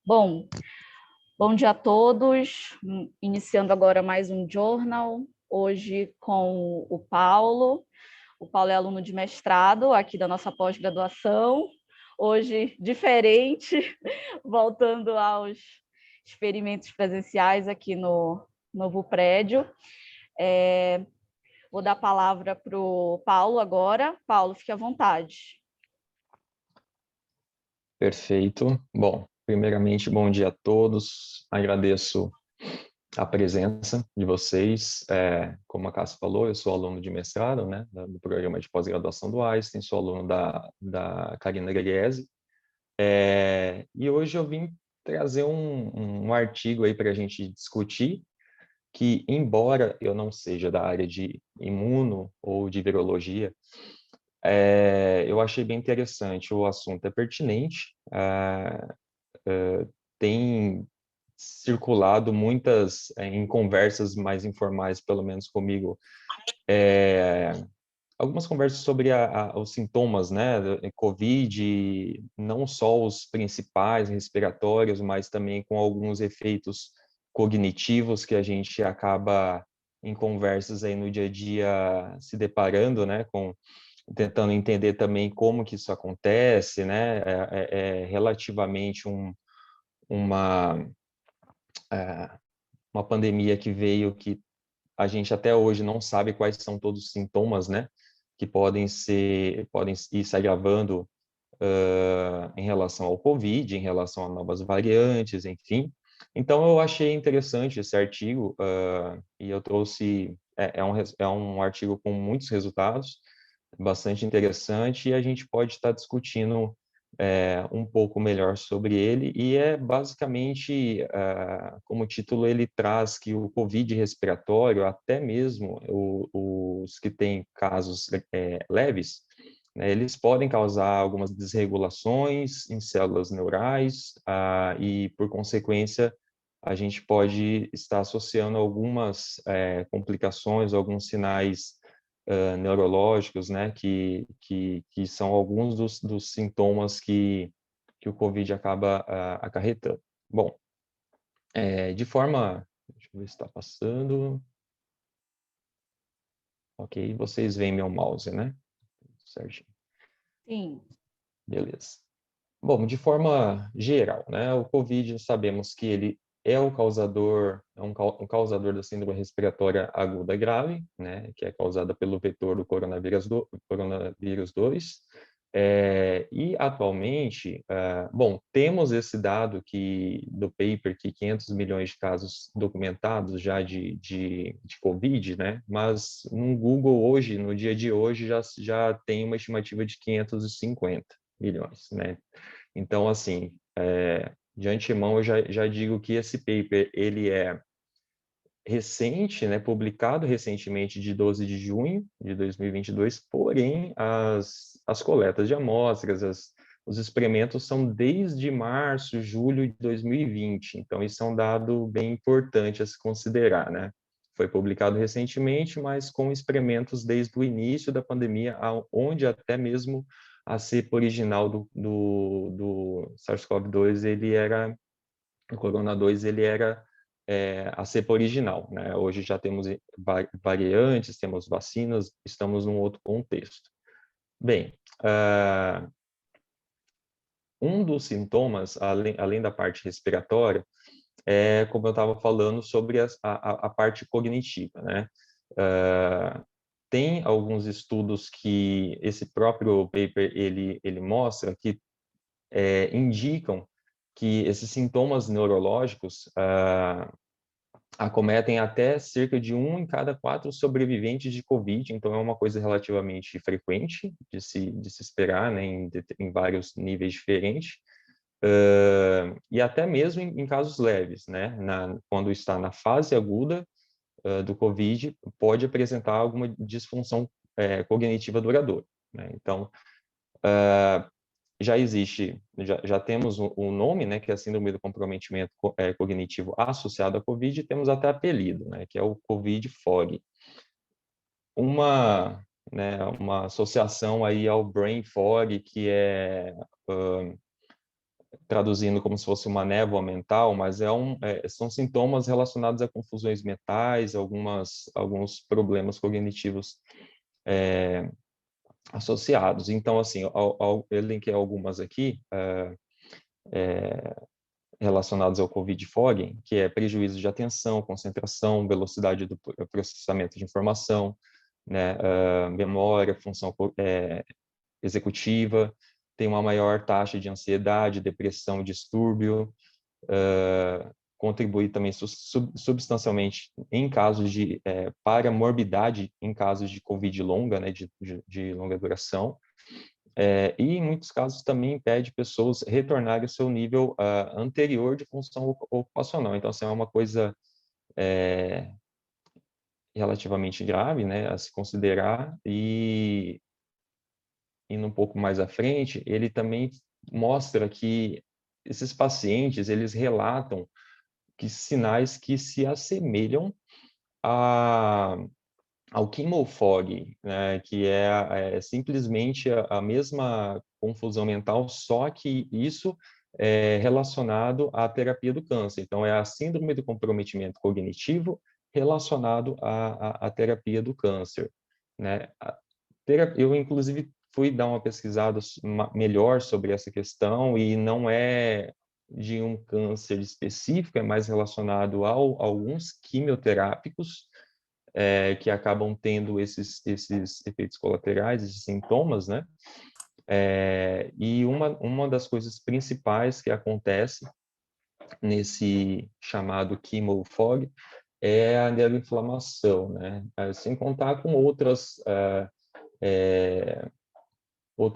Bom, bom dia a todos. Iniciando agora mais um Journal, hoje com o Paulo. O Paulo é aluno de mestrado aqui da nossa pós-graduação. Hoje, diferente, voltando aos experimentos presenciais aqui no novo prédio. Vou dar a palavra para o Paulo agora. Paulo, fique à vontade. Perfeito. Bom, primeiramente, bom dia a todos. Agradeço a presença de vocês. Como a Cássia falou, eu sou aluno de mestrado, né, do programa de pós-graduação do Einstein, sou aluno da Carina Griese. E hoje eu vim trazer um artigo aí para a gente discutir, que embora eu não seja da área de imuno ou de virologia, eu achei bem interessante, o assunto é pertinente, tem circulado muitas, em conversas mais informais, pelo menos comigo, algumas conversas sobre os sintomas, né, do COVID, não só os principais respiratórios, mas também com alguns efeitos cognitivos que a gente acaba em conversas aí no dia a dia se deparando, né, tentando entender também como que isso acontece, né, relativamente uma, uma pandemia que veio que a gente até hoje não sabe quais são todos os sintomas, né, que podem ir se agravando em relação ao COVID, em relação a novas variantes, enfim. Então, eu achei interessante esse artigo, e eu trouxe, é um artigo com muitos resultados, bastante interessante, e a gente pode estar discutindo um pouco melhor sobre ele, e é basicamente, como o título ele traz que o COVID respiratório, até mesmo os que têm casos leves, né, eles podem causar algumas desregulações em células neurais, e, por consequência, a gente pode estar associando algumas complicações, alguns sinais neurológicos, né, que são alguns dos sintomas que o COVID acaba acarretando. Bom, de forma... Deixa eu ver se está passando. Ok, vocês veem meu mouse, né? Certinho. Sim. Beleza. Bom, de forma geral, né, o COVID, sabemos que ele é o causador, um causador da síndrome respiratória aguda grave, né, que é causada pelo vetor do coronavírus 2. E atualmente, bom, temos esse dado do paper que 500 milhões de casos documentados já de COVID, né, mas no Google hoje, no dia de hoje, já tem uma estimativa de 550 milhões, né? Então, assim, de antemão, eu já digo que esse paper, ele é recente, né, publicado recentemente de 12 de junho de 2022, porém, as coletas de amostras, os experimentos são desde março, julho de 2020, então isso é um dado bem importante a se considerar, né? Foi publicado recentemente, mas com experimentos desde o início da pandemia, onde até mesmo a cepa original do SARS-CoV-2, o Corona 2, ele era a cepa original, né? Hoje já temos variantes, temos vacinas, estamos num outro contexto. Bem, um dos sintomas, além da parte respiratória, como eu estava falando, sobre a parte cognitiva, né? Tem alguns estudos que esse próprio paper ele mostra que indicam que esses sintomas neurológicos acometem até cerca de 1 em cada 4 sobreviventes de COVID, então é uma coisa relativamente frequente de se esperar, né, em vários níveis diferentes, e até mesmo em casos leves, né, quando está na fase aguda do COVID, pode apresentar alguma disfunção cognitiva duradoura, né? Então, já temos o nome, né, que é a síndrome do comprometimento cognitivo associado à COVID, e temos até apelido, né, que é o COVID fog. Uma associação aí ao brain fog, que é traduzindo como se fosse uma névoa mental, mas são sintomas relacionados a confusões mentais, alguns problemas cognitivos associados. Então, assim, eu linkei algumas aqui relacionadas ao COVID fog, que é prejuízo de atenção, concentração, velocidade do processamento de informação, né, memória, função executiva, tem uma maior taxa de ansiedade, depressão, distúrbio, contribui também substancialmente em casos de paramorbidade, em casos de COVID longa, né, de longa duração, e em muitos casos também impede pessoas retornarem ao seu nível anterior de função ocupacional. Então, assim, é uma coisa relativamente grave, né, a se considerar, e indo um pouco mais à frente, ele também mostra que esses pacientes, eles relatam que sinais que se assemelham ao chemofog, né, que é simplesmente a mesma confusão mental, só que isso é relacionado à terapia do câncer. Então, é a síndrome do comprometimento cognitivo relacionado à terapia do câncer, né? Eu, inclusive, fui dar uma pesquisada melhor sobre essa questão e não é de um câncer específico, é mais relacionado a alguns quimioterápicos que acabam tendo esses efeitos colaterais, esses sintomas, né? E uma das coisas principais que acontece nesse chamado chemofog é a neuroinflamação, né? Sem contar com outros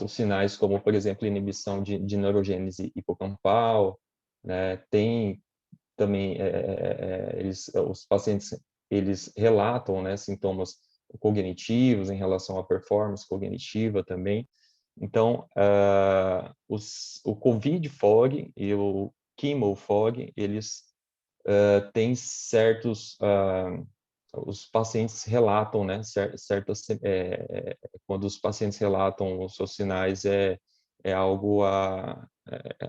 sinais, como, por exemplo, inibição de neurogênese hipocampal, né? Tem também, os pacientes, eles relatam, né, sintomas cognitivos em relação à performance cognitiva também. Então, o COVID fog e o chemo fog, eles têm certos os pacientes relatam, né, certas, quando os pacientes relatam os seus sinais, é algo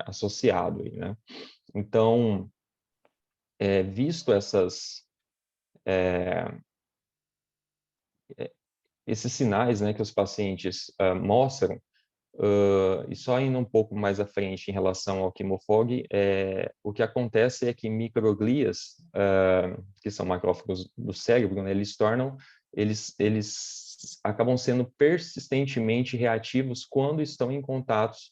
associado aí, né? Então, visto esses sinais, né, que os pacientes mostram, e só indo um pouco mais à frente em relação ao chemofog, o que acontece é que microglias, que são macrófagos do cérebro, né, eles acabam sendo persistentemente reativos quando estão em contatos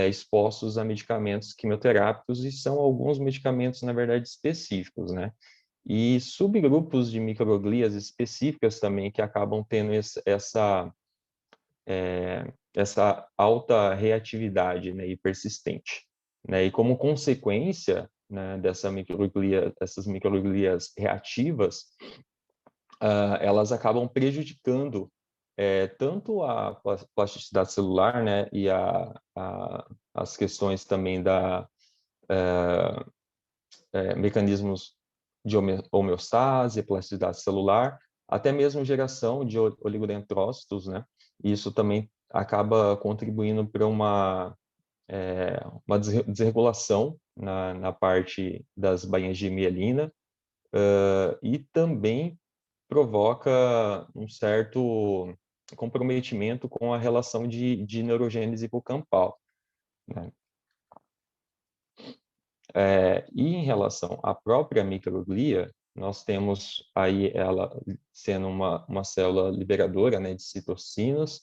expostos a medicamentos quimioterápicos, e são alguns medicamentos, na verdade, específicos, né? E subgrupos de microglias específicas também que acabam tendo essa alta reatividade, né, e persistente, né? E como consequência, né, dessas microglias reativas, elas acabam prejudicando tanto a plasticidade celular, né, e as questões também da mecanismos de homeostase, plasticidade celular, até mesmo geração de oligodendrócitos, né? E isso também acaba contribuindo para uma desregulação na parte das bainhas de mielina, e também provoca um certo comprometimento com a relação de neurogênese hipocampal, né? E em relação à própria microglia, nós temos aí ela sendo uma célula liberadora, né, de citocinas,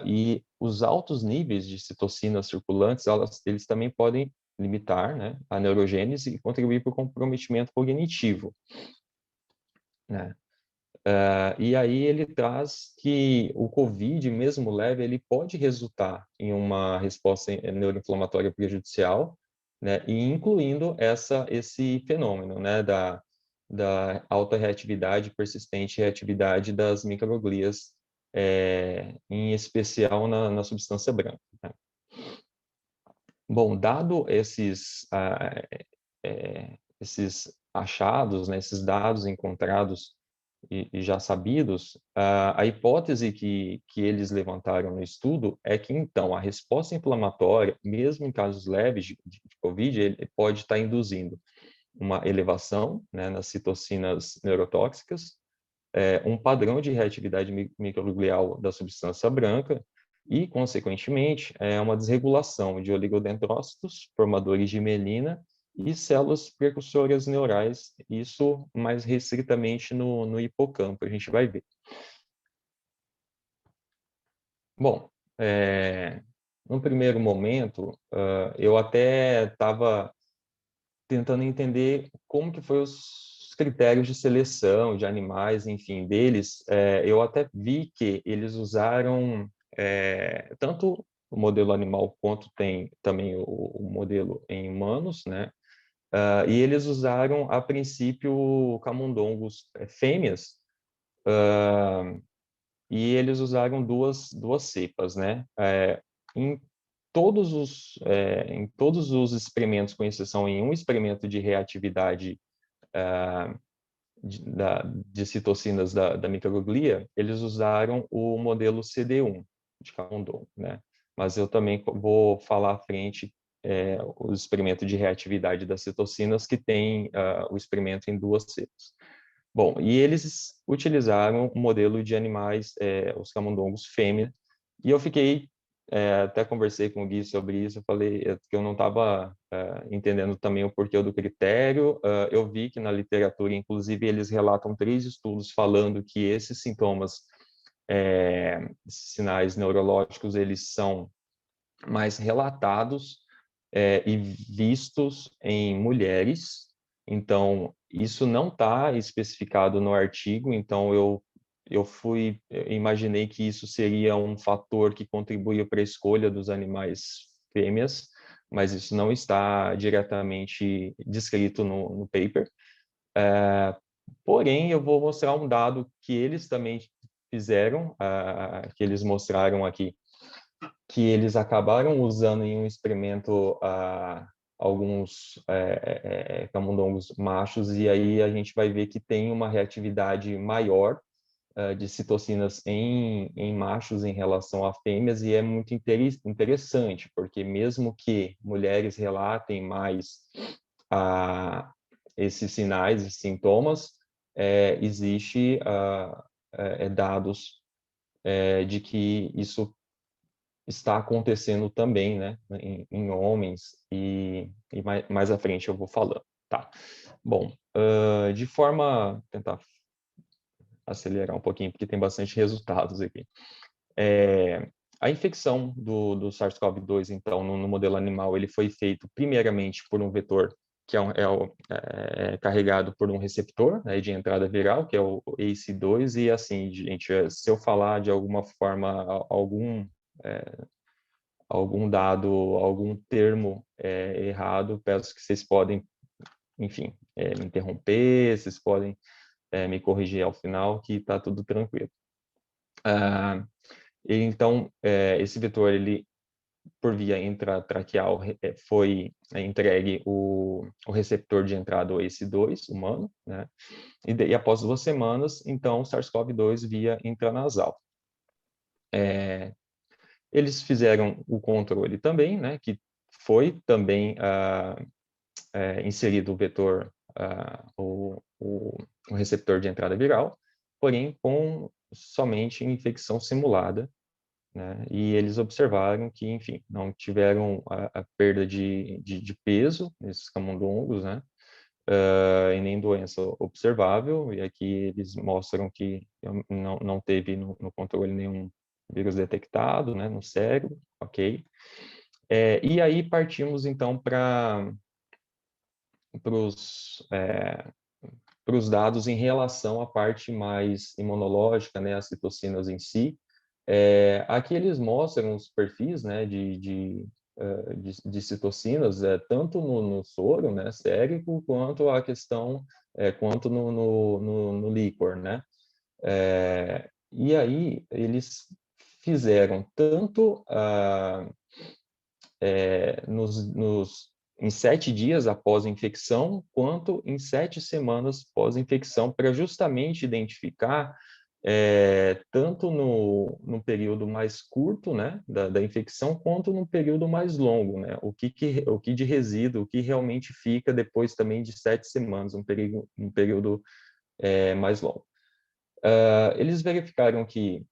e os altos níveis de citocinas circulantes, eles também podem limitar, né, a neurogênese e contribuir para o comprometimento cognitivo, né? E aí ele traz que o COVID, mesmo leve, ele pode resultar em uma resposta neuroinflamatória prejudicial, né, e incluindo esse fenômeno, né, da alta reatividade, persistente reatividade das microglias, em especial na substância branca, né? Bom, dado esses achados, né, esses dados encontrados e já sabidos, a hipótese que eles levantaram no estudo é que, então, a resposta inflamatória, mesmo em casos leves de COVID, ele pode estar induzindo uma elevação, né, nas citocinas neurotóxicas, um padrão de reatividade microglial da substância branca e, consequentemente, uma desregulação de oligodendrócitos, formadores de mielina, e células precursoras neurais, isso mais restritamente no hipocampo, a gente vai ver. Bom, no primeiro momento, eu até estava tentando entender como que foi os critérios de seleção de animais, enfim, deles. Eu até vi que eles usaram tanto o modelo animal quanto tem também o modelo em humanos, né? E eles usaram, a princípio, camundongos fêmeas, e eles usaram duas cepas, né? Em em todos os experimentos, com exceção em um experimento de reatividade de citocinas da microglia, eles usaram o modelo CD1 de camundongo, né? Mas eu também vou falar à frente o experimento de reatividade das citocinas, que tem o experimento em duas cepas. Bom, e eles utilizaram o modelo de animais, os camundongos fêmea, e eu fiquei, até conversei com o Gui sobre isso, eu falei que eu não estava entendendo também o porquê do critério. Eu vi que na literatura, inclusive, eles relatam 3 estudos falando que esses sintomas, sinais neurológicos, eles são mais relatados e vistos em mulheres. Então, isso não está especificado no artigo, então eu imaginei que isso seria um fator que contribuía para a escolha dos animais fêmeas, mas isso não está diretamente descrito no paper. Porém, eu vou mostrar um dado que eles também fizeram, que eles mostraram aqui, que eles acabaram usando em um experimento alguns camundongos machos, e aí a gente vai ver que tem uma reatividade maior de citocinas em machos em relação a fêmeas, e é muito interessante, porque mesmo que mulheres relatem mais esses sinais e sintomas, existe dados de que isso está acontecendo também, né, em homens, e mais à frente eu vou falando, tá? Bom, de forma, tentar acelerar um pouquinho, porque tem bastante resultados aqui. A infecção do SARS-CoV-2, então, no modelo animal, ele foi feito primeiramente por um vetor que é carregado por um receptor, né, de entrada viral, que é o ACE2, e assim, gente, se eu falar de alguma forma algum dado, algum termo errado, peço que vocês podem, enfim, me interromper, vocês podem me corrigir ao final, que está tudo tranquilo. Então, esse vetor, ele, por via intratraqueal, foi entregue o receptor de entrada, o ACE2 humano, né? E após 2 semanas, então, o SARS-CoV-2 via intranasal. Eles fizeram o controle também, né, que foi também inserido o vetor, o receptor de entrada viral, porém com somente infecção simulada, né, e eles observaram que, enfim, não tiveram a perda de peso nesses camundongos, né, e nem doença observável, e aqui eles mostram que não teve no controle nenhum vírus detectado, né, no cérebro, ok? E aí partimos então para os dados em relação à parte mais imunológica, né, as citocinas em si. Aqui eles mostram os perfis, né, de citocinas, tanto no soro, né, sérico, quanto a questão, quanto no líquor, né? E aí eles fizeram tanto em 7 dias após a infecção, quanto em 7 semanas pós a infecção, para justamente identificar, tanto no período mais curto, né, da infecção, quanto no período mais longo, né, o que de resíduo, o que realmente fica depois também de 7 semanas, um período mais longo. Eles verificaram que,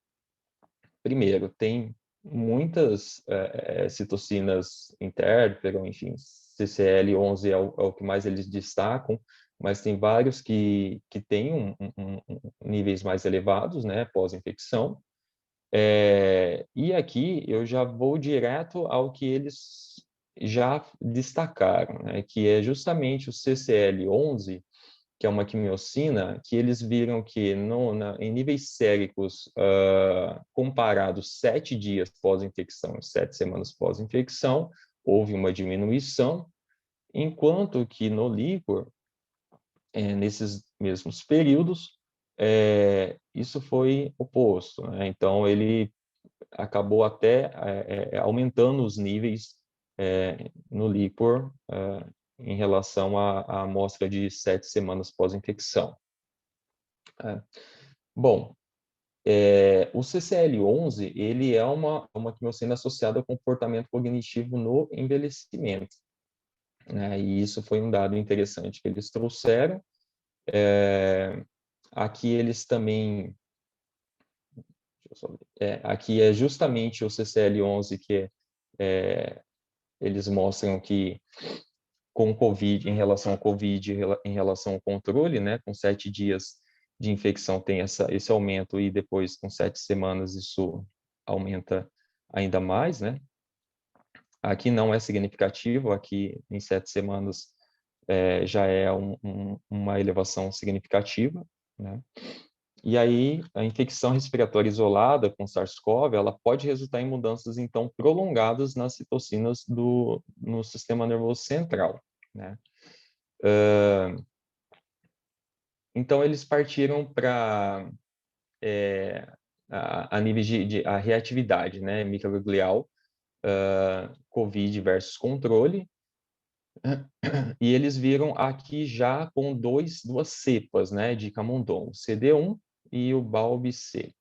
primeiro, tem muitas citocinas interferon, enfim, CCL11 é o que mais eles destacam, mas tem vários que têm níveis mais elevados, né, pós-infecção. E aqui eu já vou direto ao que eles já destacaram, né, que é justamente o CCL11, que é uma quimiocina, que eles viram que em níveis séricos, comparados 7 dias pós-infecção e 7 semanas pós-infecção, houve uma diminuição, enquanto que no líquor, nesses mesmos períodos, isso foi oposto, né? Então, ele acabou até aumentando os níveis no líquor, em relação à amostra de 7 semanas pós-infecção. Bom, o CCL11, ele é uma quimiocina associada ao comportamento cognitivo no envelhecimento, né? E isso foi um dado interessante que eles trouxeram. Aqui eles também... aqui é justamente o CCL11 que eles mostram que com o COVID, em relação ao COVID, em relação ao controle, né, com 7 dias de infecção tem esse aumento e depois com 7 semanas isso aumenta ainda mais, né? Aqui não é significativo, aqui em 7 semanas já é uma elevação significativa, né? E aí, a infecção respiratória isolada com SARS-CoV, ela pode resultar em mudanças, então, prolongadas nas citocinas no sistema nervoso central, né? Então, eles partiram para a nível de a reatividade, né? Microglial, COVID versus controle, e eles viram aqui já com duas cepas, né, de camundongo, CD1 e o BALB-C.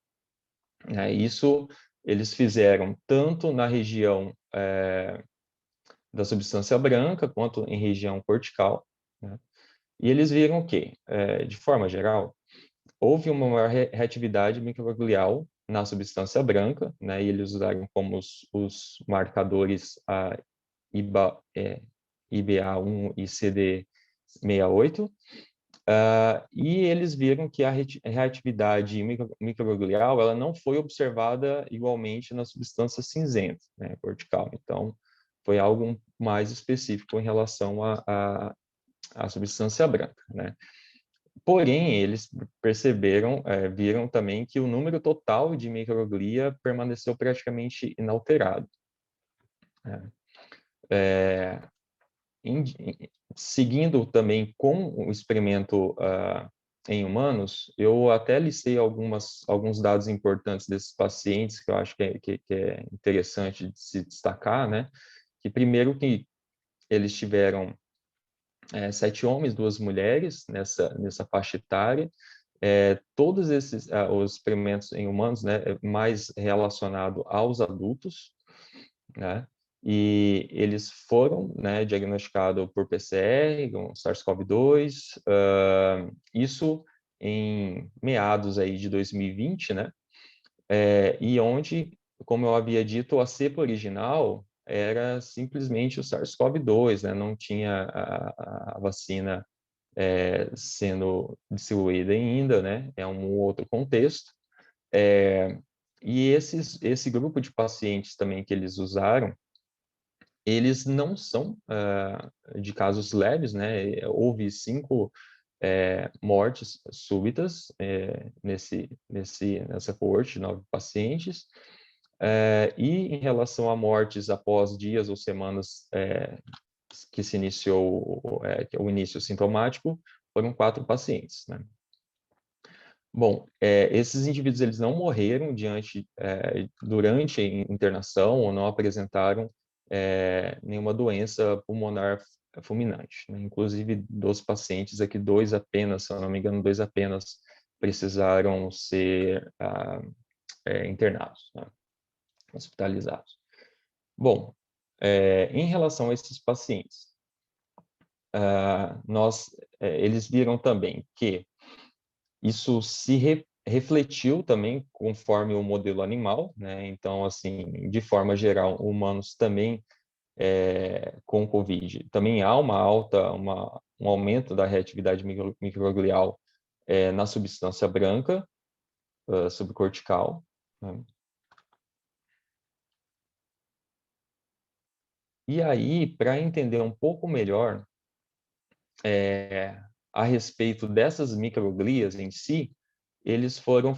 Isso eles fizeram tanto na região da substância branca quanto em região cortical, né? E eles viram que, de forma geral, houve uma maior reatividade microglial na substância branca, né? E eles usaram como os marcadores IBA1 e CD68, e eles viram que a reatividade microglial ela não foi observada igualmente na substância cinzenta, né, cortical. Então, foi algo mais específico em relação à substância branca, né? Porém, eles perceberam, viram também que o número total de microglia permaneceu praticamente inalterado, né? Seguindo também com o experimento em humanos, eu até listei alguns dados importantes desses pacientes que eu acho que é interessante de se destacar, né? Que primeiro que eles tiveram 7 homens, 2 mulheres nessa faixa etária. Todos os experimentos em humanos, né, mais relacionado aos adultos, né? E eles foram, né, diagnosticados por PCR, com SARS-CoV-2, isso em meados aí de 2020, né? E onde, como eu havia dito, a cepa original era simplesmente o SARS-CoV-2, né? Não tinha a vacina sendo distribuída ainda, né? É um outro contexto. E esse grupo de pacientes também que eles usaram, eles não são de casos leves, né? Houve 5 mortes súbitas nessa coorte de 9 pacientes. E em relação a mortes após dias ou semanas que se iniciou o início sintomático, foram 4 pacientes, né? Bom, esses indivíduos eles não morreram durante a internação ou não apresentaram nenhuma doença pulmonar fulminante, né? Inclusive, dos pacientes aqui, 2 apenas, se eu não me engano, 2 apenas precisaram ser internados, né? Hospitalizados. Bom, em relação a esses pacientes, eles viram também que isso se refletiu também conforme o modelo animal, né? Então, assim, de forma geral, humanos também com Covid, também há um aumento da reatividade microglial na substância branca subcortical, né? E aí, para entender um pouco melhor a respeito dessas microglias em si, eles foram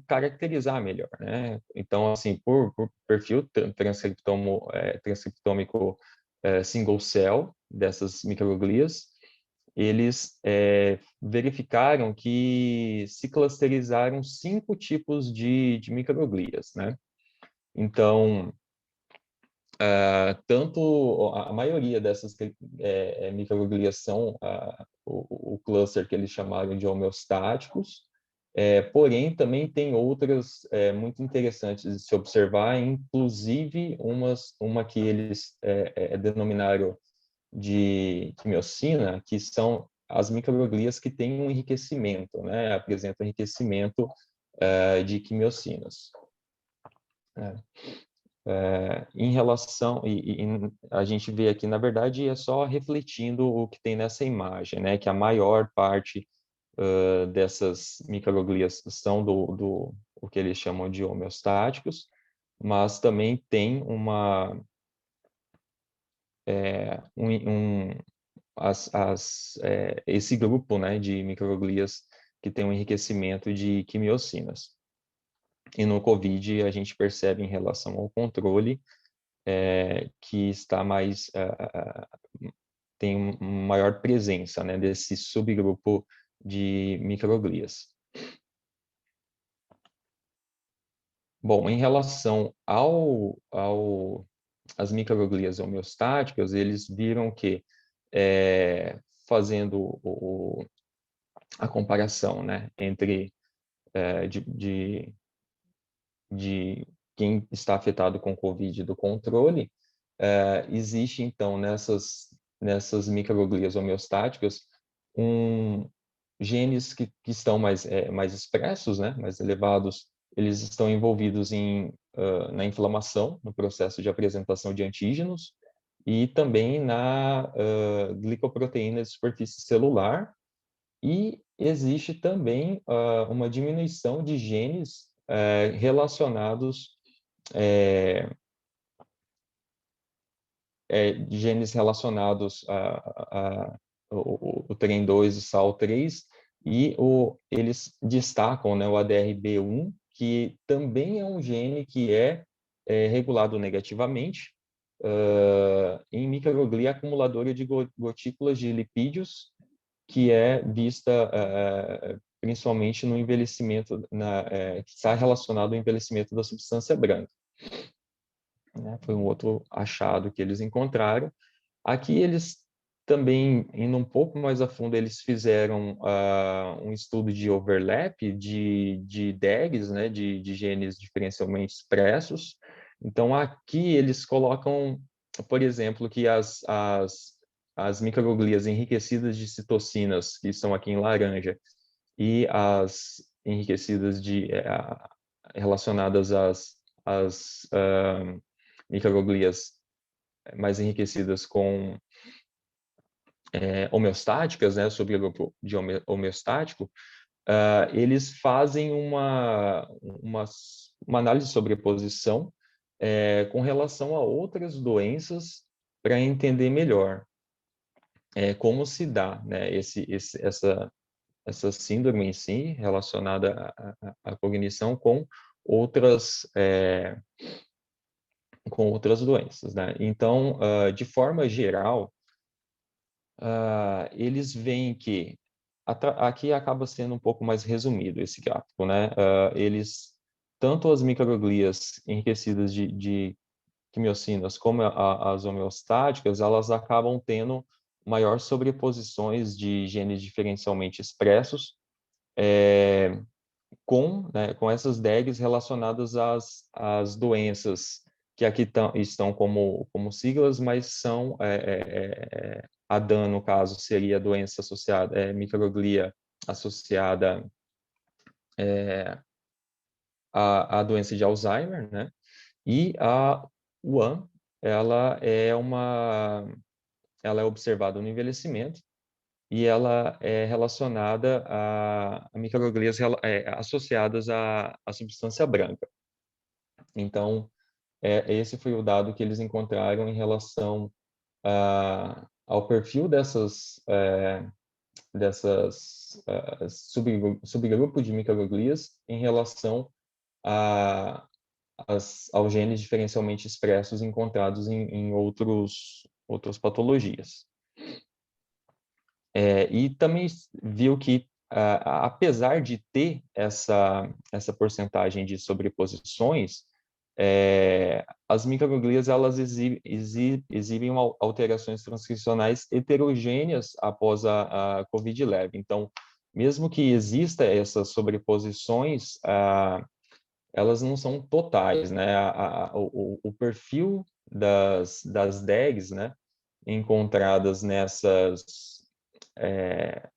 caracterizar melhor, né? Então, assim, por perfil transcriptômico single cell dessas microglias, eles verificaram que se clusterizaram 5 tipos de microglias, né? Então, tanto a maioria dessas microglias são o cluster que eles chamaram de homeostáticos, porém também tem outras muito interessantes de se observar, inclusive uma que eles denominaram de quimiocina, que são as microglias que têm um enriquecimento, né? Apresentam enriquecimento de quimiocinas. Em relação, a gente vê aqui, na verdade, é só refletindo o que tem nessa imagem, né? Que a maior parte dessas microglias são o que eles chamam de homeostáticos, mas também tem esse grupo, né, de microglias que tem um enriquecimento de quimiocinas. E no COVID a gente percebe em relação ao controle que está mais tem maior presença, né, desse subgrupo de microglias. Bom, em relação às microglias homeostáticas, eles viram que, fazendo a comparação, né, entre de quem está afetado com COVID do controle, existe, então, nessas microglias homeostáticas, genes que estão mais expressos, né, mais elevados, eles estão envolvidos na inflamação, no processo de apresentação de antígenos, e também na glicoproteína de superfície celular, e existe também uma diminuição de genes relacionados o TREM2 e SAL3, e eles destacam, né, o ADRB1, que também é um gene que é regulado negativamente em microglia acumuladora de gotículas de lipídios, que é vista principalmente no envelhecimento, que está relacionado ao envelhecimento da substância branca. Né? Foi um outro achado que eles encontraram. Aqui eles também, indo um pouco mais a fundo, eles fizeram um estudo de overlap de DAGs, né, de genes diferencialmente expressos. Então, aqui eles colocam, por exemplo, que as microglias enriquecidas de citocinas, que estão aqui em laranja, e as enriquecidas relacionadas às microglias mais enriquecidas com homeostáticas, né, subgrupo de homeostático, eles fazem uma análise de sobreposição com relação a outras doenças para entender melhor como se dá, né, essa síndrome em si relacionada à cognição com outras doenças, né? Então, de forma geral, eles veem que aqui acaba sendo um pouco mais resumido esse gráfico, né? Tanto as microglias enriquecidas de quimiocinas, como as homeostáticas, elas acabam tendo maior sobreposições de genes diferencialmente expressos, com essas DEGs relacionadas às doenças que aqui estão como siglas, mas são a DAN, no caso, seria a doença associada, microglia associada à doença de Alzheimer, né? E a UAN, ela é observada no envelhecimento e ela é relacionada a microglias associadas à substância branca. Então, esse foi o dado que eles encontraram em relação ao perfil dessas subgrupo de microglias em relação aos genes diferencialmente expressos encontrados em outras patologias. E também viu que, apesar de ter essa porcentagem de sobreposições, as microglias elas exibem alterações transcricionais heterogêneas após a COVID leve. Então, mesmo que exista essas sobreposições, elas não são totais, né? O perfil das DEGs, né, encontradas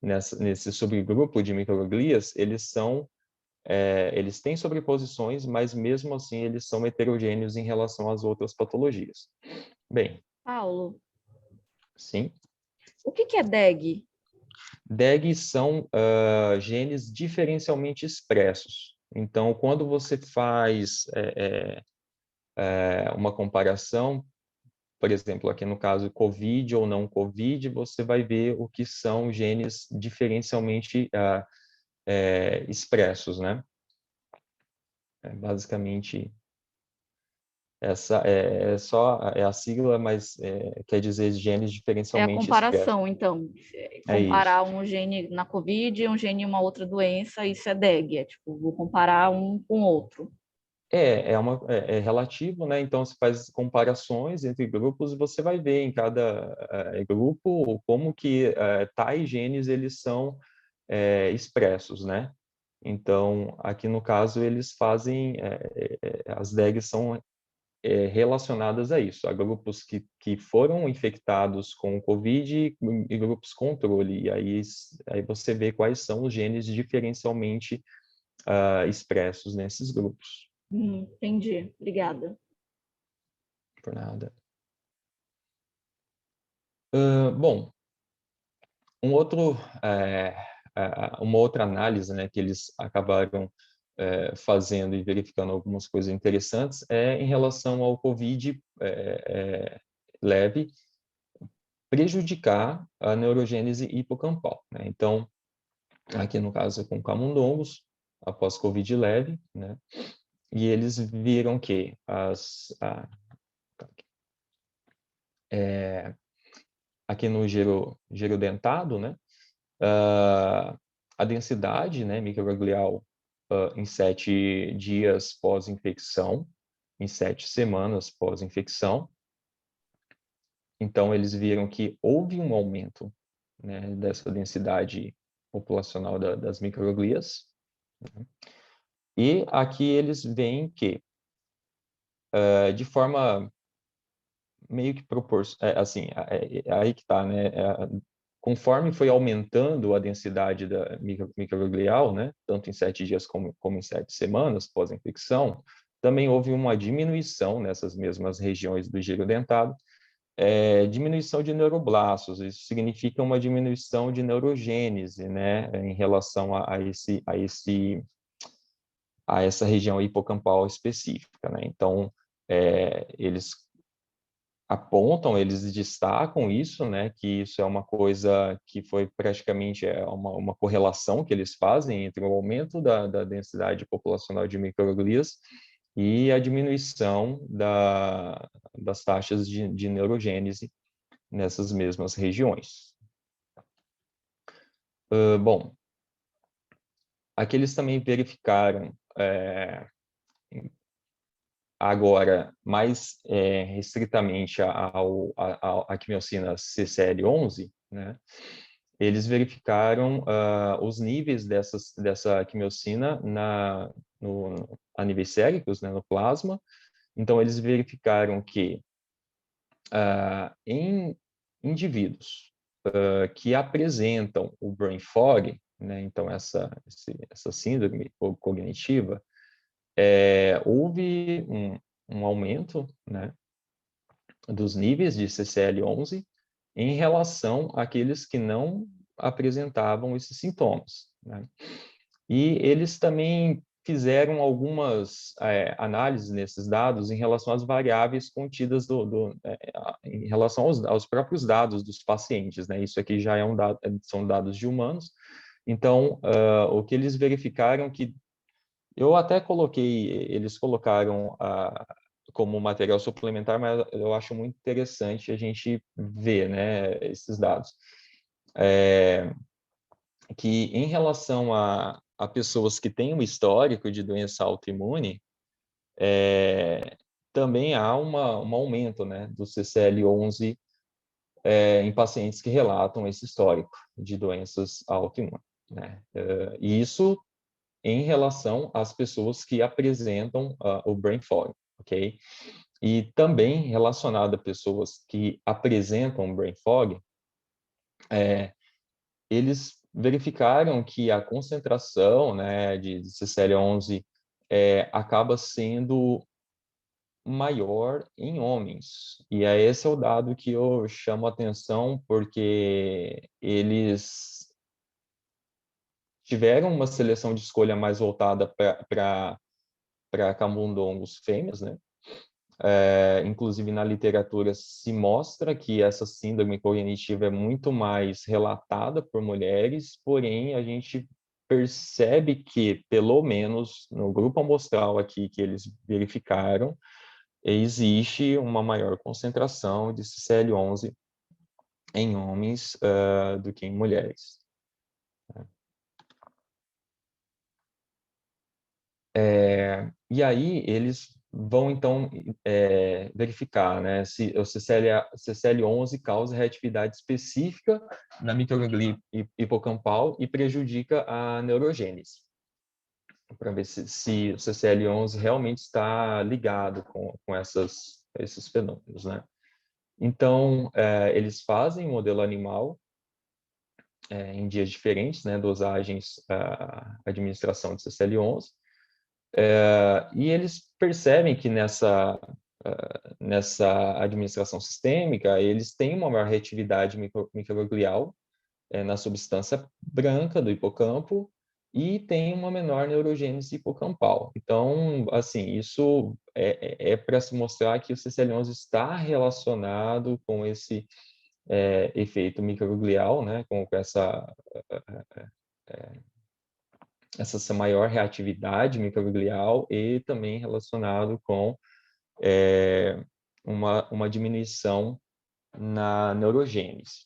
nesse subgrupo de microglias, eles têm sobreposições, mas mesmo assim eles são heterogêneos em relação às outras patologias. Bem, Paulo, sim. o que é DEG? DEGs são genes diferencialmente expressos. Então, quando você faz uma comparação, por exemplo, aqui no caso COVID ou não COVID, você vai ver o que são genes diferencialmente expressos, né? Basicamente, essa é a sigla, mas quer dizer genes É a diferencialmente expressos. comparação, então. É isso. Comparar um gene na COVID e um gene em uma outra doença, isso é DEG. É tipo, vou comparar um com o outro. É relativo, né? Então, se faz comparações entre grupos e você vai ver em cada grupo como que tais genes eles são expressos, né? Então, aqui no caso, eles fazem, as DEGs são relacionadas a isso, a grupos que foram infectados com o COVID e grupos controle. E aí você vê quais são os genes diferencialmente expressos nesses grupos. Entendi. Obrigada. Por nada. Bom, uma outra análise, né, que eles acabaram fazendo e verificando algumas coisas interessantes em relação ao COVID leve prejudicar a neurogênese hipocampal, né? Então, aqui no caso com camundongos, após COVID leve, né? E eles viram que aqui no giro dentado, né? A densidade, né, microglial em 7 dias pós-infecção, em 7 semanas pós-infecção. Então, eles viram que houve um aumento, né, dessa densidade populacional das microglias. Né? E aqui eles veem que, de forma meio que proporcional, assim, aí que está, né? Conforme foi aumentando a densidade da microglial, né, tanto em 7 dias como em 7 semanas pós-infecção, também houve uma diminuição nessas mesmas regiões do giro dentado, diminuição de neuroblastos. Isso significa uma diminuição de neurogênese, né, em relação a essa região hipocampal específica, né? Então, eles apontam, eles destacam isso, né, que isso é uma coisa que foi praticamente uma correlação que eles fazem entre o aumento da densidade populacional de microglias e a diminuição das taxas de neurogênese nessas mesmas regiões. Bom, aqui eles também verificaram agora, mais restritamente à quimiocina CCL11, né, eles verificaram os níveis dessa quimiocina a níveis séricos, né, no plasma. Então, eles verificaram que em indivíduos que apresentam o brain fog, né, então essa síndrome cognitiva, houve um aumento, né, dos níveis de CCL11 em relação àqueles que não apresentavam esses sintomas, né? E eles também fizeram algumas análises nesses dados em relação às variáveis contidas em relação aos próprios dados dos pacientes, né? Isso aqui já são dados de humanos. Então, o que eles verificaram que eu até eles colocaram como material suplementar, mas eu acho muito interessante a gente ver, né, esses dados. Que em relação a pessoas que têm um histórico de doença autoimune, também há um aumento, né, do CCL11 em pacientes que relatam esse histórico de doenças autoimunes, né? E isso em relação às pessoas que apresentam o brain fog, ok? E também relacionado a pessoas que apresentam brain fog, eles verificaram que a concentração, né, de CCL11 acaba sendo maior em homens. E esse é o dado que eu chamo a atenção, porque eles tiveram uma seleção de escolha mais voltada para camundongos fêmeas, né? Inclusive na literatura se mostra que essa síndrome cognitiva é muito mais relatada por mulheres, porém a gente percebe que, pelo menos no grupo amostral aqui que eles verificaram, existe uma maior concentração de CCL11 em homens do que em mulheres. E aí eles vão, então, verificar, né, se o CCL11 causa reatividade específica na microglia hipocampal e prejudica a neurogênese, para ver se o CCL11 realmente está ligado com esses fenômenos, né. Então, eles fazem modelo animal em dias diferentes, né, dosagens, administração de CCL11, e eles percebem que nessa administração sistêmica, eles têm uma maior reatividade microglial na substância branca do hipocampo e tem uma menor neurogênese hipocampal. Então, assim, isso é para se mostrar que o CCL11 está relacionado com esse efeito microglial, né, com essa maior reatividade microglial e também relacionado com uma diminuição na neurogênese.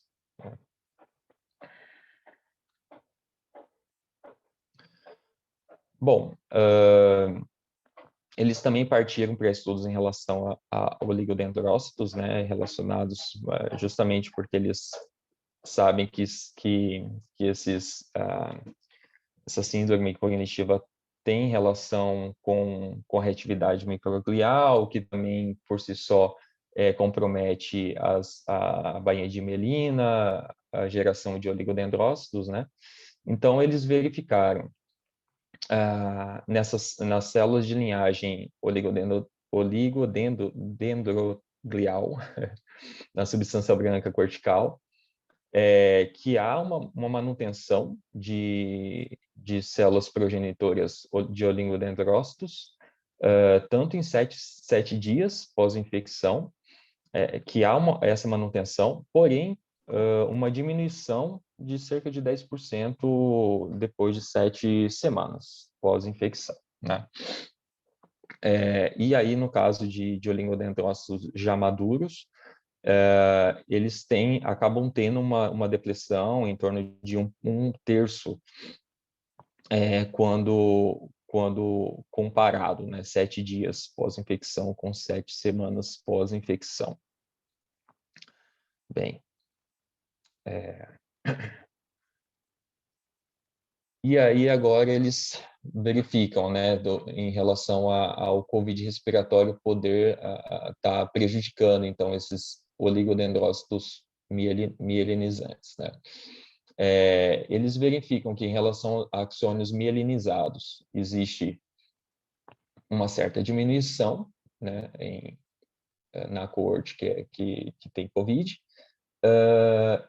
Bom, eles também partiram para estudos em relação a oligodendrócitos, né, relacionados justamente porque eles sabem que essa síndrome cognitiva tem relação com a reatividade microglial, que também, por si só, compromete a bainha de mielina, a geração de oligodendrócitos, né? Então, eles verificaram nas células de linhagem oligodendroglial, na substância branca cortical, que há uma manutenção de células progenitoras de oligodendrócitos, tanto em 7 dias pós-infecção, que há essa manutenção, porém, uma diminuição de cerca de 10% depois de 7 semanas pós-infecção, né? E aí, no caso de oligodendrócitos já maduros, eles acabam tendo uma depressão em torno de um terço quando quando comparado, né, 7 dias pós-infecção com 7 semanas pós-infecção. Bem, e aí agora eles verificam, né, em relação ao COVID respiratório poder estar prejudicando, então, esses oligodendrócitos mielinizantes, né? Eles verificam que em relação a axônios mielinizados existe uma certa diminuição, né, na coorte que tem COVID,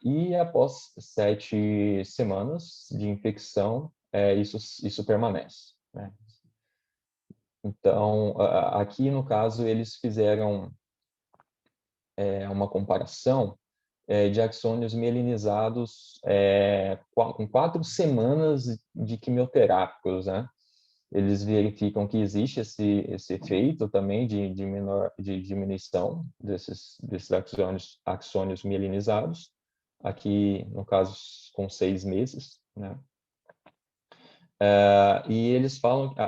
e após 7 semanas de infecção, isso permanece, né? Então, aqui no caso, eles fizeram uma comparação de axônios mielinizados com 4 semanas de quimioterápicos, né? Eles verificam que existe esse efeito também de diminuição desses axônios mielinizados, aqui, no caso, com 6 meses, né? E eles falam que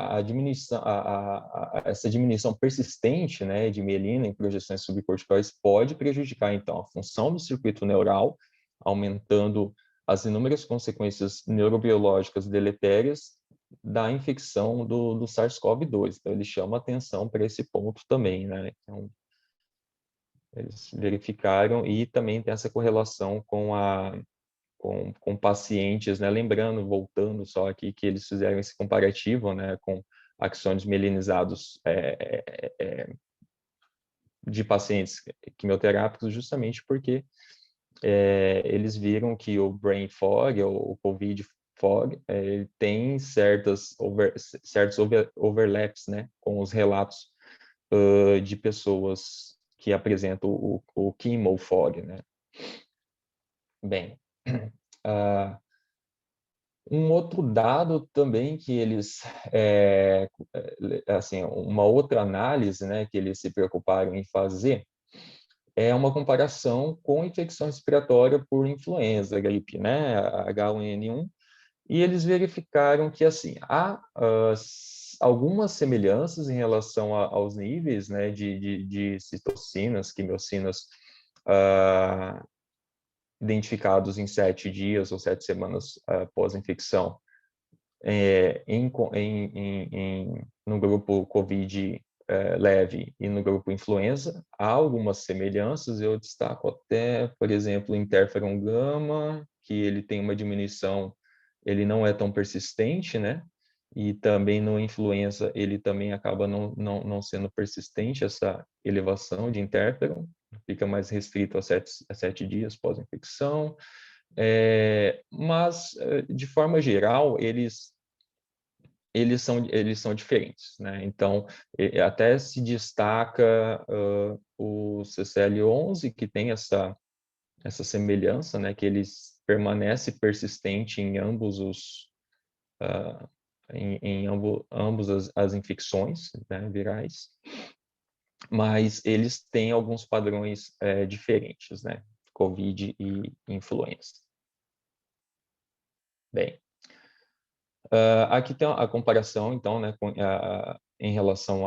essa diminuição persistente, né, de mielina em projeções subcorticais pode prejudicar, então, a função do circuito neural, aumentando as inúmeras consequências neurobiológicas deletérias da infecção do SARS-CoV-2. Então, eles chamam atenção para esse ponto também, né? Então, eles verificaram e também tem essa correlação com pacientes, né? Lembrando, voltando só aqui, que eles fizeram esse comparativo, né, com axônios mielinizados de pacientes quimioterápicos, justamente porque eles viram que o brain fog, ou o COVID fog, ele tem certos overlaps, né, com os relatos de pessoas que apresentam o chemo fog, né? Bem, um outro dado também que eles, assim, uma outra análise, né, que eles se preocuparam em fazer, é uma comparação com infecção respiratória por influenza, gripe, né, H1N1, e eles verificaram que, assim, há algumas semelhanças em relação aos níveis, né, de citocinas, quimiocinas, identificados em 7 dias ou 7 semanas pós-infecção, no grupo COVID leve e no grupo influenza. Há algumas semelhanças, eu destaco até, por exemplo, o interferon gama, que ele tem uma diminuição, ele não é tão persistente, né? E também no influenza, ele também acaba não sendo persistente, essa elevação de interferon, fica mais restrito a 7 dias pós-infecção. Mas, de forma geral, eles são diferentes, né? Então, até se destaca o CCL11, que tem essa semelhança, né? Que ele permanece persistente em ambos ambos as infecções, né, virais, mas eles têm alguns padrões diferentes, né? COVID e influenza. Bem, aqui tem a comparação, então, né, em relação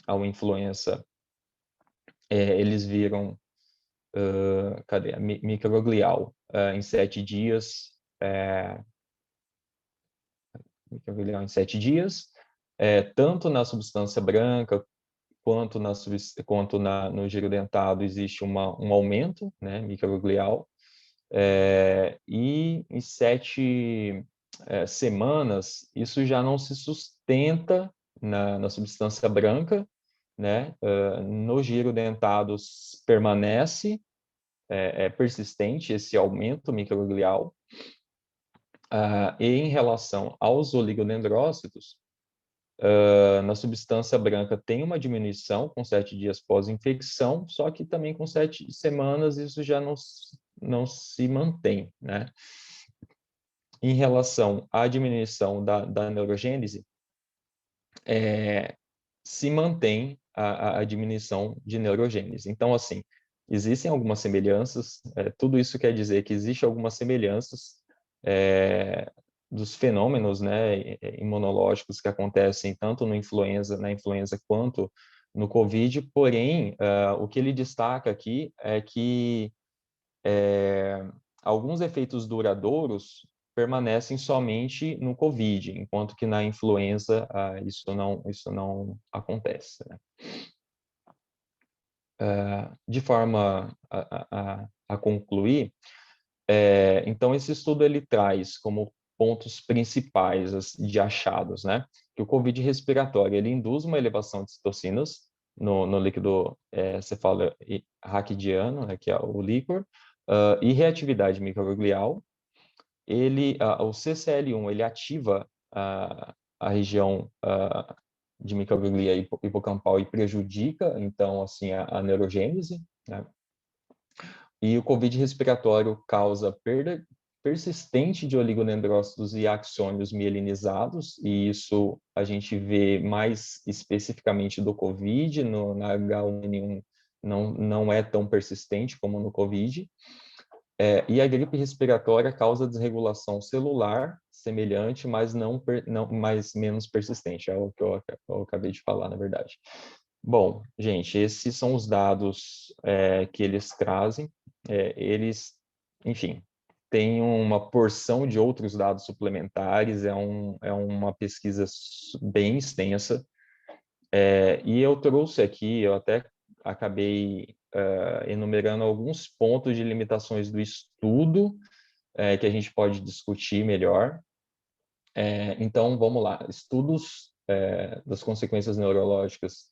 ao influenza, eles viram, cadê? Microglial em 7 dias, microglial em 7 dias, tanto na substância branca quanto no giro dentado existe um aumento, né, microglial, e em 7 semanas, isso já não se sustenta na substância branca, né? No giro dentado permanece, persistente esse aumento microglial. E em relação aos oligodendrócitos, na substância branca tem uma diminuição com 7 dias pós-infecção, só que também com 7 semanas isso já não se mantém, né? Em relação à diminuição da neurogênese, se mantém a diminuição de neurogênese. Então, assim, existem algumas semelhanças, tudo isso quer dizer que existem algumas semelhanças dos fenômenos, né, imunológicos que acontecem tanto na influenza quanto no COVID, porém, o que ele destaca aqui é que alguns efeitos duradouros permanecem somente no COVID, enquanto que na influenza isso não acontece, né? De forma a concluir, então esse estudo ele traz como pontos principais de achados, né? Que o COVID respiratório ele induz uma elevação de citocinas no líquido cefalorraquidiano, né, que é o líquor, e reatividade microglial. O CCL1 ele ativa a região de microglia hipocampal e prejudica, então, assim, a neurogênese, né? E o COVID respiratório causa perda persistente de oligodendrócitos e axônios mielinizados, e isso a gente vê mais especificamente do COVID, na H1N1 não é tão persistente como no COVID. E a gripe respiratória causa desregulação celular semelhante, mas mas menos persistente, é o que eu acabei de falar, na verdade. Bom, gente, esses são os dados que eles trazem. Eles, enfim, têm uma porção de outros dados suplementares, é uma pesquisa bem extensa. E eu trouxe aqui, eu até acabei enumerando alguns pontos de limitações do estudo que a gente pode discutir melhor. Então, vamos lá. Estudos das consequências neurobiológicas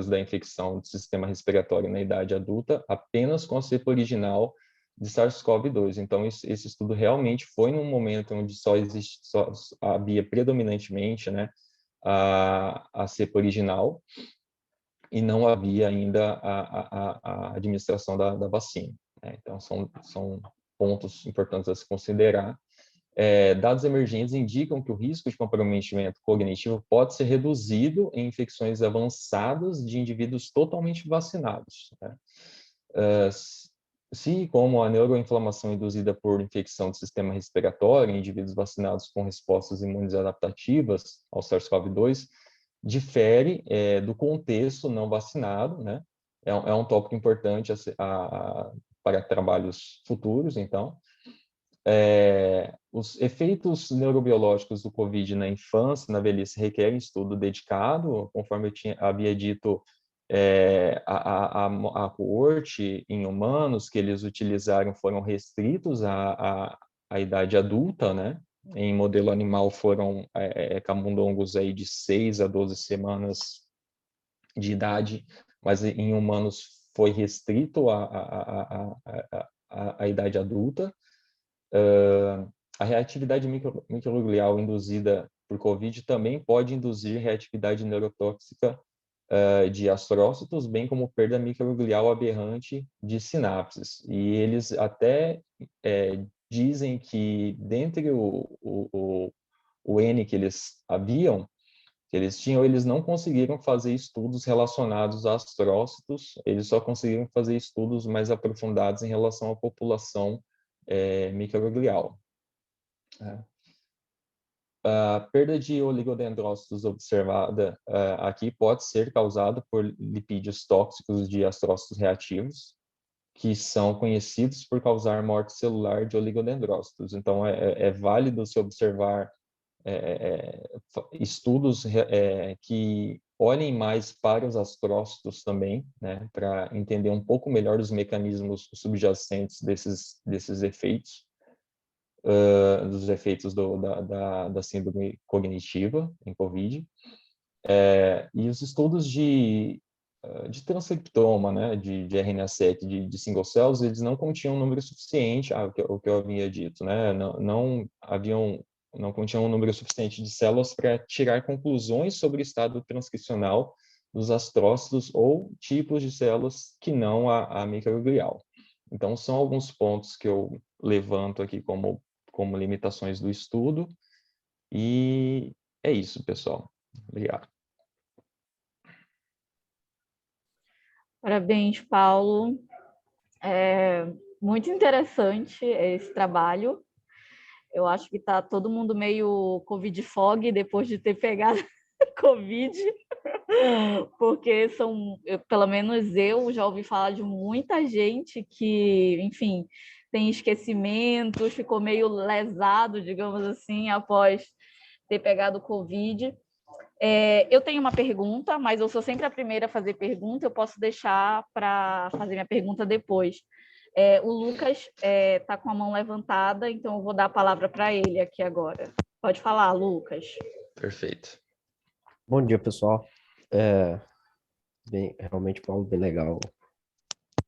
da infecção do sistema respiratório na idade adulta apenas com a cepa original de SARS-CoV-2. Então, esse estudo realmente foi num momento onde só havia predominantemente, né, a cepa original, e não havia ainda a administração da vacina, né? Então, são pontos importantes a se considerar. Dados emergentes indicam que o risco de comprometimento cognitivo pode ser reduzido em infecções avançadas de indivíduos totalmente vacinados, né? Se, como a neuroinflamação induzida por infecção do sistema respiratório em indivíduos vacinados com respostas imunes adaptativas ao SARS-CoV-2, difere do contexto não vacinado, né? É um tópico importante para trabalhos futuros, então. Os efeitos neurobiológicos do COVID na infância, na velhice, requerem estudo dedicado, conforme eu havia dito, a coorte em humanos que eles utilizaram foram restritos à idade adulta, né? Em modelo animal foram camundongos aí de 6 a 12 semanas de idade, mas em humanos foi restrito à idade adulta. A reatividade microglial induzida por COVID também pode induzir reatividade neurotóxica de astrócitos, bem como perda microglial aberrante de sinapses. E eles até dizem que, dentre o N que eles tinham, eles não conseguiram fazer estudos relacionados a astrócitos, eles só conseguiram fazer estudos mais aprofundados em relação à população microglial. A perda de oligodendrócitos observada aqui pode ser causada por lipídios tóxicos de astrócitos reativos, que são conhecidos por causar morte celular de oligodendrócitos. Então, é válido se observar estudos que olhem mais para os astrócitos também, né, para entender um pouco melhor os mecanismos subjacentes desses efeitos. Dos efeitos da síndrome cognitiva em COVID. E os estudos de transcriptoma, né, de RNA-seq, de single cells, eles não continham um número suficiente, o que eu havia dito, né, não continham um número suficiente de células para tirar conclusões sobre o estado transcricional dos astrócitos ou tipos de células que não a microglial. Então, são alguns pontos que eu levanto aqui como limitações do estudo. E é isso, pessoal. Obrigado. Parabéns, Paulo. Muito interessante esse trabalho. Eu acho que está todo mundo meio Covid fog depois de ter pegado Covid, porque pelo menos eu já ouvi falar de muita gente que, enfim, tem esquecimentos, ficou meio lesado, digamos assim, após ter pegado Covid. Eu tenho uma pergunta, mas eu sou sempre a primeira a fazer pergunta, eu posso deixar para fazer minha pergunta depois. O Lucas está com a mão levantada, então eu vou dar a palavra para ele aqui agora. Pode falar, Lucas. Perfeito. Bom dia, pessoal. Realmente, Paulo, bem legal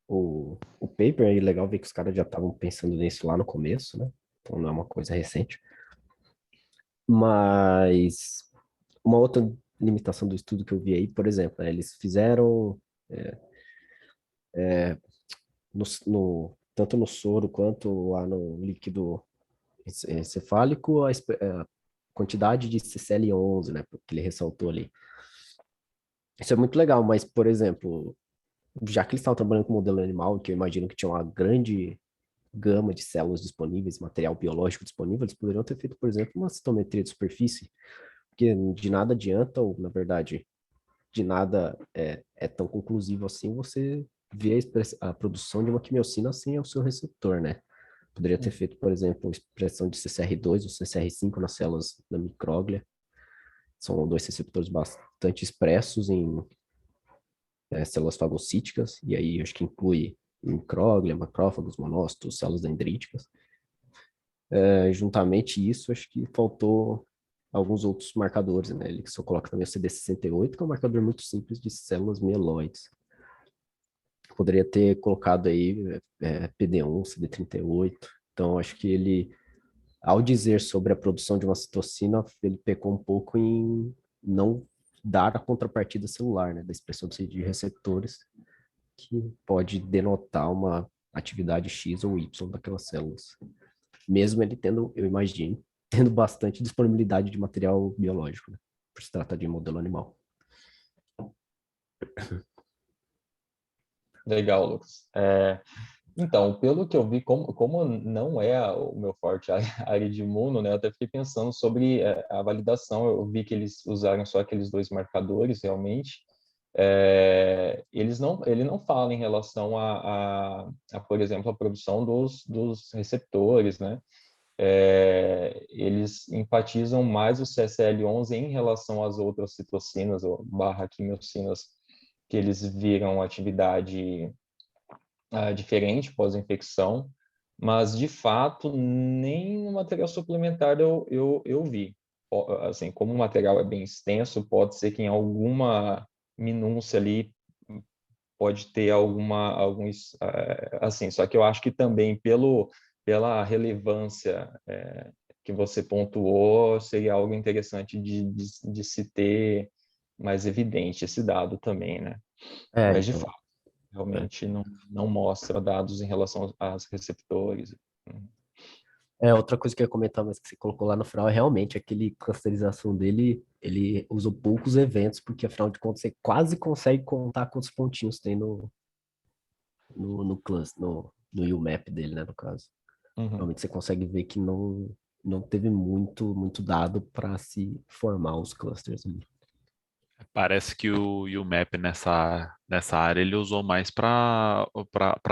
o paper aí, legal ver que os caras já estavam pensando nisso lá no começo, né? Então não é uma coisa recente. Mas uma outra limitação do estudo que eu vi aí, por exemplo, né, eles fizeram tanto no soro quanto lá no líquido encefálico a quantidade de CCL11, né? Que ele ressaltou ali. Isso é muito legal, mas, por exemplo, já que eles estavam trabalhando com modelo animal, que eu imagino que tinha uma grande gama de células disponíveis, material biológico disponível, eles poderiam ter feito, por exemplo, uma citometria de superfície, porque de nada adianta, ou na verdade, de nada é tão conclusivo assim você ver a produção de uma quimiocina sem o seu receptor, né? Poderia ter feito, por exemplo, expressão de CCR2 ou CCR5 nas células da micróglia. São dois receptores bastante expressos em células fagocíticas, e aí acho que inclui micróglia, macrófagos, monócitos, células dendríticas. Juntamente isso, acho que faltou alguns outros marcadores, né? Ele só coloca também o CD68, que é um marcador muito simples de células mieloides. Poderia ter colocado aí PD1, CD38. Então, acho que ele, ao dizer sobre a produção de uma citocina, ele pecou um pouco em não dar a contrapartida celular, né? Da expressão de receptores, que pode denotar uma atividade X ou Y daquelas células. Mesmo ele tendo, eu imagino, tendo bastante disponibilidade de material biológico, né? Por se tratar de modelo animal. Legal, Lucas. Então, pelo que eu vi, como não é o meu forte a área de imuno, né, eu até fiquei pensando sobre a validação. Eu vi que eles usaram só aqueles dois marcadores, realmente. Ele não fala em relação por exemplo, a produção dos receptores, né? Eles enfatizam mais o CSL11 em relação às outras citocinas ou barra quimiocinas que eles viram atividade diferente pós-infecção, mas de fato nem no material suplementar eu vi. Assim, como o material é bem extenso, pode ser que em alguma minúcia ali pode ter assim, só que eu acho que também pela relevância que você pontuou, seria algo interessante de se ter mais evidente esse dado também, né? Mas de Então. fato, realmente não mostra dados em relação aos receptores. Outra coisa que eu ia comentar, mas que você colocou lá no final, é realmente aquele clusterização dele, ele usou poucos eventos, porque afinal de contas você quase consegue contar quantos pontinhos tem no UMAP dele, né, no caso. Uhum. Realmente você consegue ver que não teve muito dado para se formar os clusters ali. Parece que o UMAP nessa área ele usou mais para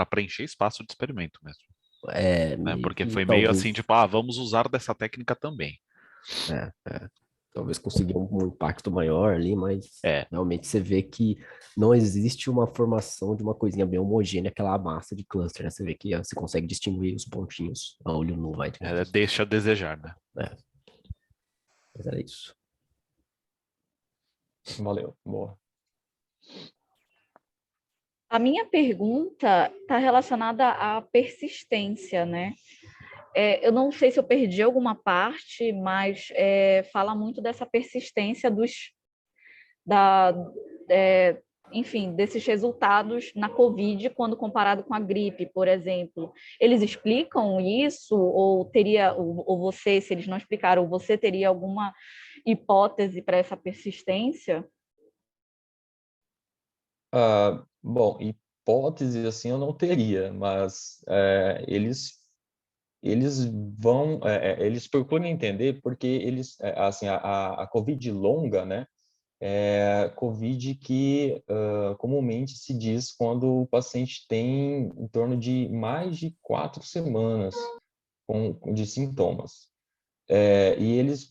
preencher espaço de experimento mesmo. Né? Meio Porque que foi meio talvez, assim, tipo, vamos usar dessa técnica também. talvez conseguir um impacto maior ali, mas É, realmente você vê que não existe uma formação de uma coisinha bem homogênea, aquela massa de cluster, né? Você vê que você consegue distinguir os pontinhos a olho nu, vai, digamos assim. deixa a desejar, né? Mas era isso. Valeu, boa. A minha pergunta está relacionada à persistência, né? Eu não sei se eu perdi alguma parte, mas fala muito dessa persistência enfim, desses resultados na COVID quando comparado com a gripe, por exemplo. Eles explicam isso ou você, se eles não explicaram, você teria alguma hipótese para essa persistência? Bom, hipótese assim eu não teria, mas eles procuram entender porque assim, a COVID longa, né, é COVID que comumente se diz quando o paciente tem em torno de mais de 4 semanas de sintomas. E eles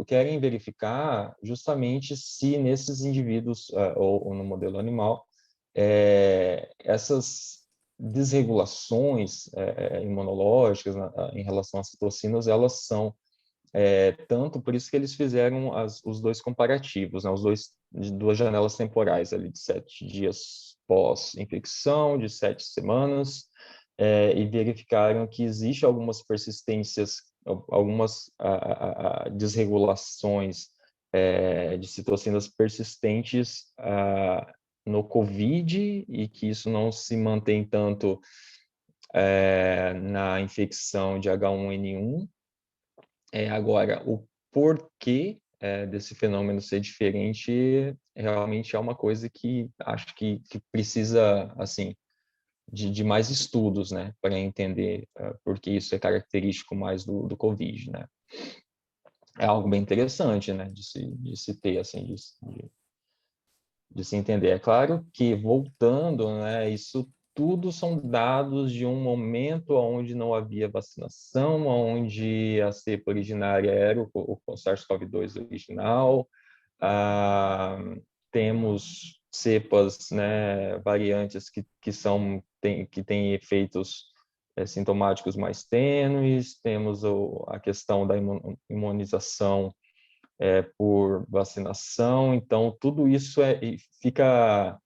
querem verificar justamente se nesses indivíduos, ou no modelo animal, essas desregulações imunológicas em relação às citocinas, elas são tanto, por isso que eles fizeram os dois comparativos, né, duas janelas temporais ali de 7 dias pós-infecção, de 7 semanas, e verificaram que existe algumas persistências, algumas desregulações de citocinas persistentes no COVID, e que isso não se mantém tanto na infecção de H1N1. Agora, o porquê desse fenômeno ser diferente realmente é uma coisa que acho que precisa, assim, de mais estudos, né, para entender por que isso é característico mais do COVID, né. É algo bem interessante, né, de se ter, assim, de se entender. É claro que, voltando, né, isso tudo são dados de um momento onde não havia vacinação, onde a cepa originária era o SARS-CoV-2 original. Temos cepas, né, variantes que têm efeitos sintomáticos mais tênues, temos a questão da imunização por vacinação, então tudo isso fica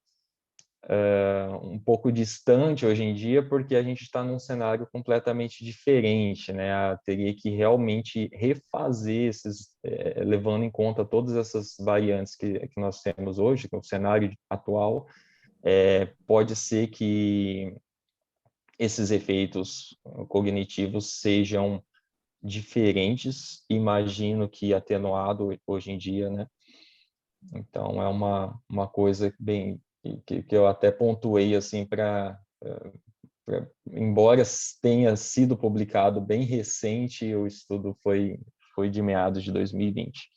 um pouco distante hoje em dia, porque a gente está num cenário completamente diferente, né? Teria que realmente refazer levando em conta todas essas variantes que nós temos hoje, no cenário atual. Pode ser que esses efeitos cognitivos sejam diferentes, imagino que atenuado hoje em dia, né? Então, é uma coisa bem que eu até pontuei assim embora tenha sido publicado bem recente, o estudo foi de meados de 2020.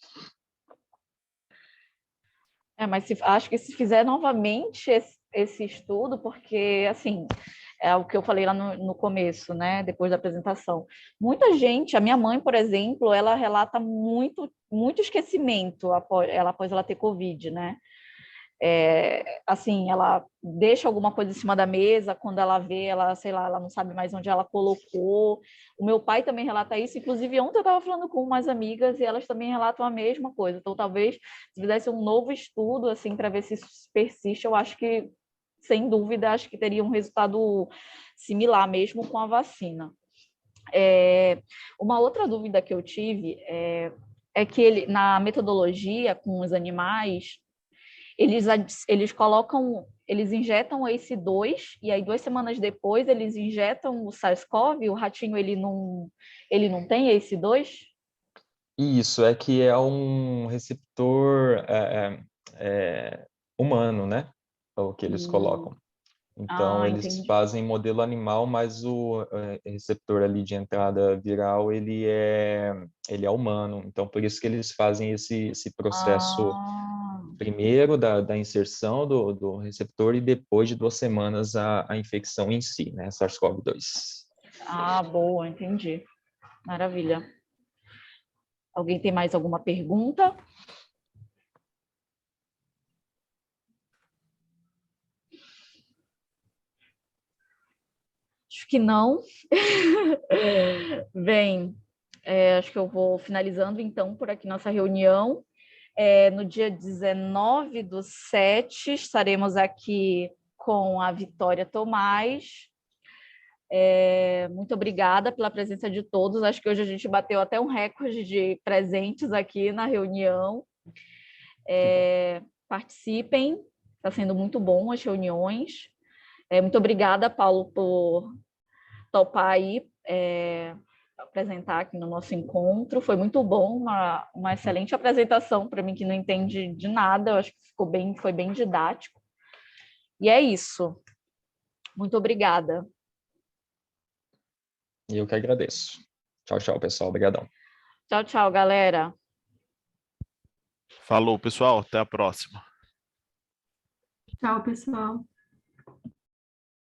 Mas acho que se fizer novamente esse estudo, porque, assim, é o que eu falei lá no começo, né, depois da apresentação. Muita gente, a minha mãe, por exemplo, ela relata muito esquecimento após ela ter Covid, né? Assim, ela deixa alguma coisa em cima da mesa, quando ela vê, ela, sei lá, ela não sabe mais onde ela colocou. O meu pai também relata isso, inclusive ontem eu estava falando com umas amigas e elas também relatam a mesma coisa. Então, talvez, se fizesse um novo estudo, assim, para ver se isso persiste, eu acho que, sem dúvida, acho que teria um resultado similar mesmo com a vacina. Uma outra dúvida que eu tive é que na metodologia com os animais, eles colocam, eles injetam o ACE2 e aí 2 semanas depois eles injetam o SARS-CoV, o ratinho ele não tem ACE2? Isso, que é um receptor humano, né? É o que eles colocam. Então, eles Entendi. fazem modelo animal, mas o receptor ali de entrada viral, ele é humano. Então, por isso que eles fazem esse processo primeiro da inserção do receptor e depois de 2 semanas a infecção em si, né? SARS-CoV-2. Boa, entendi. Maravilha. Alguém tem mais alguma pergunta? Acho que não. Bem, acho que eu vou finalizando, então, por aqui nossa reunião. No dia 19/7, estaremos aqui com a Vitória Tomás. Muito obrigada pela presença de todos. Acho que hoje a gente bateu até um recorde de presentes aqui na reunião. Participem, está sendo muito bom as reuniões. Muito obrigada, Paulo, por topar aí apresentar aqui no nosso encontro. Foi muito bom, uma excelente apresentação para mim que não entende de nada. Eu acho que foi bem didático. E é isso. Muito obrigada. E eu que agradeço. Tchau, tchau, pessoal. Obrigadão. Tchau, tchau, galera. Falou, pessoal. Até a próxima. Tchau, pessoal.